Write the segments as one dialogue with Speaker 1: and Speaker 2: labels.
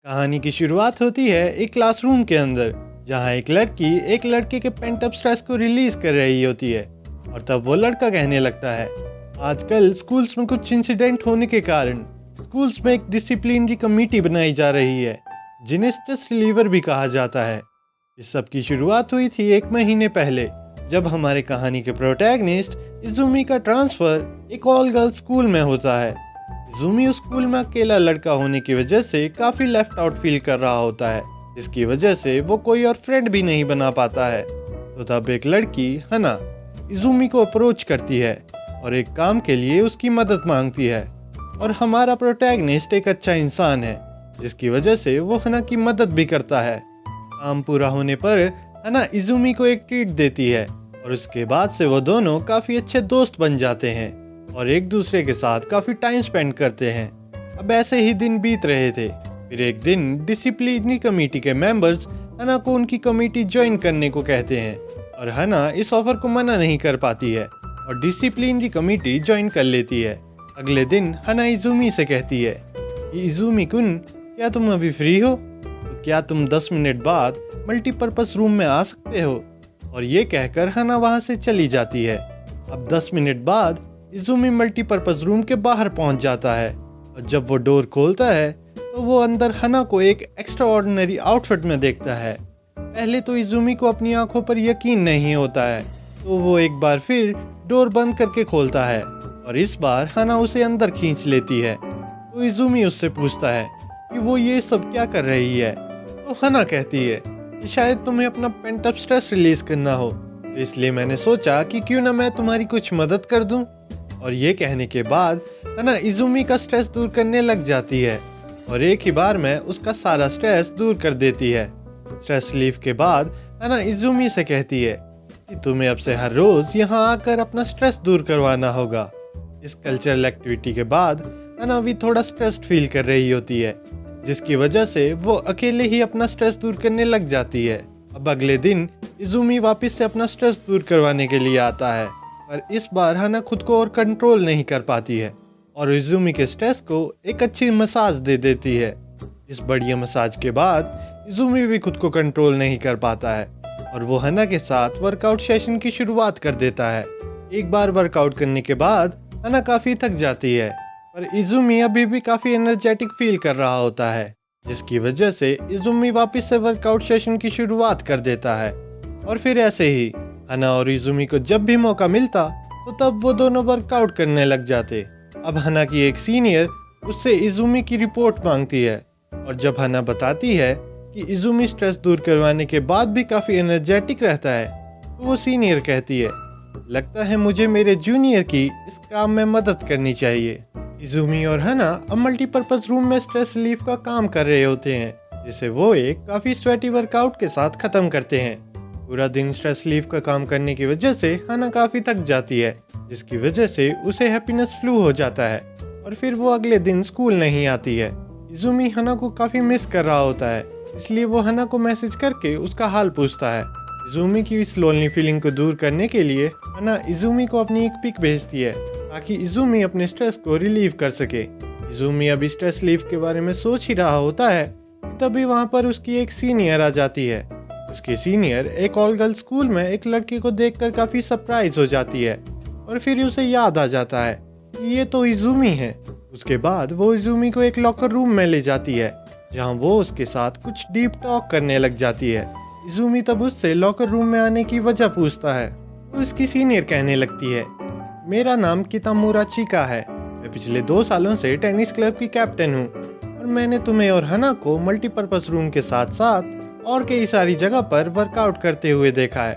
Speaker 1: कहानी की शुरुआत होती है एक क्लासरूम के अंदर, जहां एक लड़की एक लड़के के पेंट अप स्ट्रेस को रिलीज कर रही होती है। और तब वो लड़का कहने लगता है, आजकल स्कूल्स में कुछ इंसिडेंट होने के कारण स्कूल्स में एक डिसिप्लिनरी कमेटी बनाई जा रही है, जिन्हें स्ट्रेस रिलीवर भी कहा जाता है। इस सब की शुरुआत हुई थी 1 महीने पहले, जब हमारे कहानी के प्रोटैगनिस्ट इज़ुमी का ट्रांसफर एक ऑल गर्ल्स स्कूल में होता है। इज़ुमी उस स्कूल में अकेला लड़का होने की वजह से काफी लेफ्ट आउट फील कर रहा होता है, जिसकी वजह से वो कोई और फ्रेंड भी नहीं बना पाता है। तो तब एक लड़की हना इज़ुमी को अप्रोच करती है और एक काम के लिए उसकी मदद मांगती है। और हमारा प्रोटैगनिस्ट एक अच्छा इंसान है, जिसकी वजह से वो हना की मदद भी करता है। काम पूरा होने पर हना इज़ुमी को एक ट्रीट देती है और उसके बाद से वो दोनों काफी अच्छे दोस्त बन जाते हैं और एक दूसरे के साथ काफी टाइम स्पेंड करते हैं। अब ऐसे ही दिन बीत रहे थे। फिर एक दिन डिसिप्लिनरी कमेटी के मेंबर्स हना को उनकी कमेटी ज्वाइन करने को कहते हैं और हना इस ऑफर को मना नहीं कर पाती है और डिसिप्लिनरी कमेटी ज्वाइन कर लेती है। अगले दिन हना इज़ुमी से कहती है कि इज़ुमी कुन, क्या तुम अभी फ्री हो? तो क्या तुम 10 मिनट बाद मल्टीपर्पस रूम में आ सकते हो? और ये कहकर हना वहाँ से चली जाती है। अब 10 मिनट बाद इज़ुमी मल्टीपर्पस रूम के बाहर पहुंच जाता है और जब वो डोर खोलता है तो वो अंदर हना को एक एक्स्ट्रा ऑर्डिनरी आउटफिट में देखता है। पहले तो इज़ुमी को अपनी आंखों पर यकीन नहीं होता है, तो वो एक बार फिर डोर बंद करके खोलता है और इस बार हना उसे अंदर खींच लेती है। तो इज़ुमी उससे पूछता है कि वो ये सब क्या कर रही है। तो हना कहती है कि शायद तुम्हें अपना पेंट अप स्ट्रेस रिलीज करना हो, इसलिए मैंने सोचा कि क्यों ना मैं तुम्हारी कुछ मदद कर दूं। और ये कहने के बाद हना इज़ुमी का स्ट्रेस दूर करने लग जाती है और एक ही बार में उसका सारा स्ट्रेस दूर कर देती है। स्ट्रेस रिलीफ के बाद हना इज़ुमी से कहती है कि तुम्हें अब से हर रोज यहाँ आकर अपना स्ट्रेस दूर करवाना होगा। इस कल्चरल एक्टिविटी के बाद हना भी थोड़ा स्ट्रेस्ड फील कर रही होती है, जिसकी वजह से वो अकेले ही अपना स्ट्रेस दूर करने लग जाती है। अब अगले दिन इज़ुमी वापस से अपना स्ट्रेस दूर करवाने के लिए आता है, पर इस बार हना खुद को और कंट्रोल नहीं कर पाती है और इज़ुमी के स्ट्रेस को एक अच्छी मसाज दे देती है। इस बढ़िया मसाज के बाद इज़ुमी भी खुद को कंट्रोल नहीं कर पाता है और वो हना के साथ वर्कआउट सेशन की शुरुआत कर देता है। एक बार वर्कआउट करने के बाद हना काफी थक जाती है, पर इज़ुमी अभी भी काफी एनर्जेटिक फील कर रहा होता है, जिसकी वजह से इज़ुमी वापस से वर्कआउट सेशन की शुरुआत कर देता है। और फिर ऐसे ही हना और इज़ुमी को जब भी मौका मिलता तो तब वो दोनों वर्कआउट करने लग जाते। अब हना की एक सीनियर उससे इज़ुमी की रिपोर्ट मांगती है और जब हना बताती है कि इज़ुमी स्ट्रेस दूर करवाने के बाद भी काफी एनर्जेटिक रहता है, तो वो सीनियर कहती है, लगता है मुझे मेरे जूनियर की इस काम में मदद करनी चाहिए। इज़ुमी और हना अब मल्टीपर्पज रूम में स्ट्रेस रिलीफ का काम कर रहे होते हैं, जिसे वो एक काफी स्वेटी वर्कआउट के साथ खत्म करते हैं। पूरा दिन स्ट्रेस रिलीफ का काम करने की वजह से हना काफी थक जाती है, जिसकी वजह से उसे हैप्पीनेस फ्लू हो जाता है और फिर वो अगले दिन स्कूल नहीं आती है। इज़ुमी हना को काफी मिस कर रहा होता है, इसलिए वो हना को मैसेज करके उसका हाल पूछता है। इज़ुमी की इस लोनली फीलिंग को दूर करने के लिए हना इज़ुमी को अपनी एक पिक भेजती है ताकि इज़ुमी अपने स्ट्रेस को रिलीव कर सके। इज़ुमी अभी स्ट्रेस रिलीफ के बारे में सोच ही रहा होता है, तभी वहाँ पर उसकी एक सीनियर आ जाती है। उसकी सीनियर एक ऑल गर्ल्स स्कूल में एक लड़के को देखकर काफी सरप्राइज हो जाती है और फिर उसे याद आ जाता है कि ये तो इज़ुमी है। उसके बाद वो इज़ुमी को एक लॉकर रूम में ले जाती है, जहाँ वो उसके साथ कुछ डीप टॉक करने लग जाती है। इज़ुमी तब उससे लॉकर रूम में आने की वजह पूछता है तो उसकी सीनियर कहने लगती है, मेरा नाम कितामुरा चिका है, मैं पिछले 2 सालों से टेनिस क्लब की कैप्टन हूँ और मैंने तुम्हें और हना को मल्टीपर्पज रूम के साथ साथ और कई सारी जगह पर वर्कआउट करते हुए देखा है,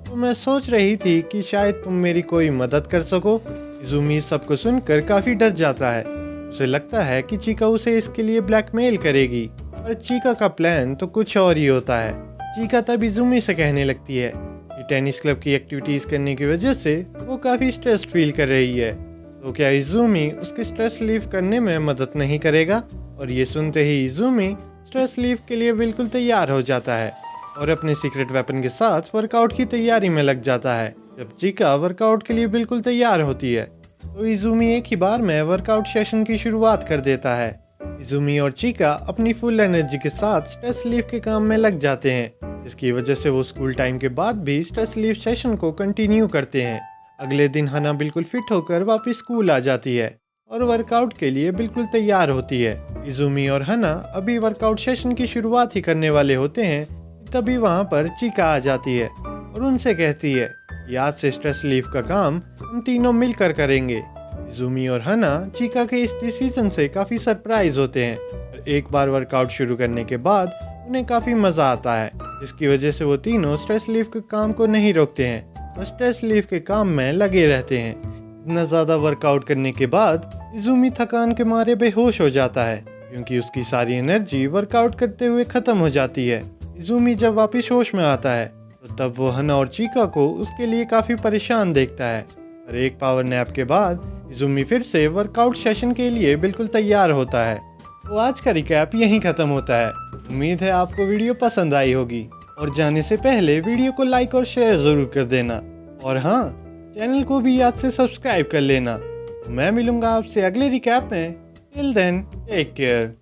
Speaker 1: तो मैं सोच रही थी कि शायद तुम मेरी कोई मदद कर सको। इज़ुमी सबको सुनकर काफी डर जाता है। उसे लगता है कि चिका उसे इसके लिए ब्लैकमेल करेगी, पर चिका का प्लान तो कुछ और ही होता है। चिका तब इज़ुमी से कहने लगती है कि टेनिस क्लब की एक्टिविटीज करने की वजह से वो काफी स्ट्रेस्ड फील कर रही है, तो क्या इज़ुमी उसके स्ट्रेस रिलीव करने में मदद नहीं करेगा? और ये सुनते ही इज़ुमी स्ट्रेस रिलीफ के लिए बिल्कुल तैयार हो जाता है और अपने सीक्रेट वेपन के साथ वर्कआउट की तैयारी में लग जाता है। जब चिका वर्कआउट के लिए बिल्कुल तैयार होती है तो इज़ुमी एक ही बार में वर्कआउट सेशन की शुरुआत कर देता है। इजुमी और चिका अपनी फुल एनर्जी के साथ स्ट्रेस रिलीफ के काम में लग जाते हैं, जिसकी वजह से वो स्कूल टाइम के बाद भी स्ट्रेस रिलीफ सेशन को कंटिन्यू करते हैं। अगले दिन हना बिल्कुल फिट होकर वापस स्कूल आ जाती है और वर्कआउट के लिए बिल्कुल तैयार होती है। इजुमी और हना अभी वर्कआउट सेशन की शुरुआत ही करने वाले होते हैं, तभी वहाँ पर चिका आ जाती है और उनसे कहती है कि आज से स्ट्रेस रिलीफ का काम हम तीनों मिलकर करेंगे। इजुमी और हना चिका के इस डिसीजन से काफ़ी सरप्राइज होते हैं और एक बार वर्कआउट शुरू करने के बाद उन्हें काफ़ी मज़ा आता है, जिसकी वजह से वो तीनों स्ट्रेस रिलीफ के काम को नहीं रोकते हैं और स्ट्रेस रिलीफ के काम में लगे रहते हैं। इतना ज़्यादा वर्कआउट करने के बाद इजुमी थकान के मारे बेहोश हो जाता है, क्योंकि उसकी सारी एनर्जी वर्कआउट करते हुए ख़त्म हो जाती है। इजुमी जब वापस होश में आता है तो तब वो हना और चिका को उसके लिए काफ़ी परेशान देखता है। और एक पावर नैप के बाद इजुमी फिर से वर्कआउट सेशन के लिए बिल्कुल तैयार होता है। तो आज का रिकैप यहीं ख़त्म होता है। उम्मीद है आपको वीडियो पसंद आई होगी और जाने से पहले वीडियो को लाइक और शेयर ज़रूर कर देना, और हाँ, चैनल को भी याद से सब्सक्राइब कर लेना। मैं मिलूंगा आपसे अगले रिकैप में। Till then, take care.